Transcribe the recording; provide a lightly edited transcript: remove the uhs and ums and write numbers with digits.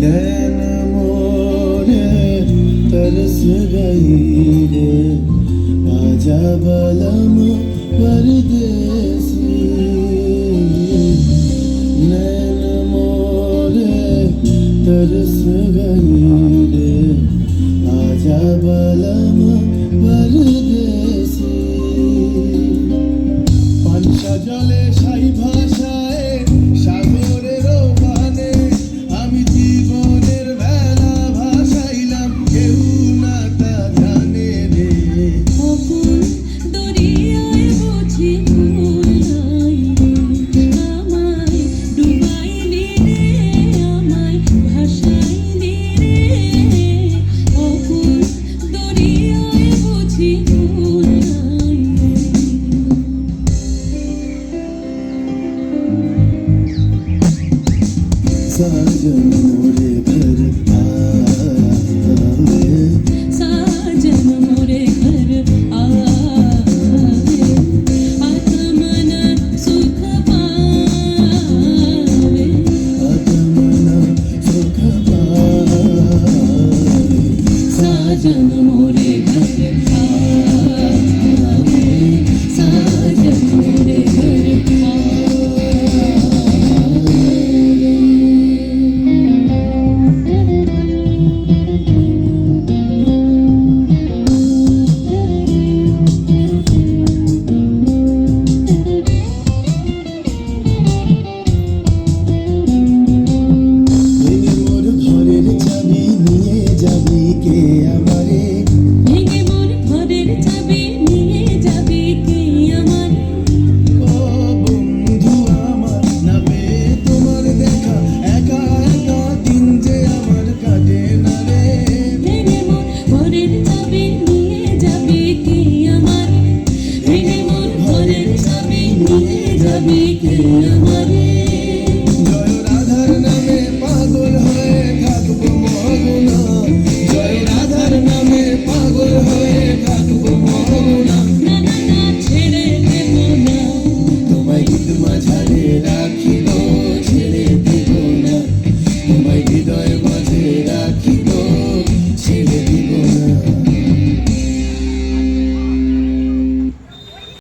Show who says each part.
Speaker 1: नैन मोरे तरस गई रे आजा बलम परदेसी नैन मोरे तरस गई रे आजा बलम परदेसी पंचा जले साई भाषाए सागरेर बाने আমি জীবনের বেলা ভাসাইলাম কেউ না তা জানে রে
Speaker 2: অকুল দরিয়ায় বুঝি ভুল নাই রে আমায় ডুবাইলি রে আমায় ভাসাইলি রে অকুল দরিয়ায় বুঝি ভুল নাই
Speaker 1: साजन मोरे घर आवे
Speaker 2: साजन मोरे घर आवे आत्मन सुख पावे
Speaker 1: आत्मना सुख पावे
Speaker 2: साजन मोरे घर आवे साजन मोरे घर
Speaker 1: ভেঙে মোর ঘরের চাবি নিয়ে যাবি কে আমারে
Speaker 2: ভেঙে মোর ঘরের চাবি নিয়ে যাবি কে আমার
Speaker 1: ও বন্ধু আমার না পেয়ে তোমার দেখা একা একা দিন যে আমার কাটে না রে
Speaker 2: ভেঙে মোর ঘরের চাবি নিয়ে যাবি কে আমার ভেঙে মোর ঘরের চাবি নিয়ে যাবি কে আমার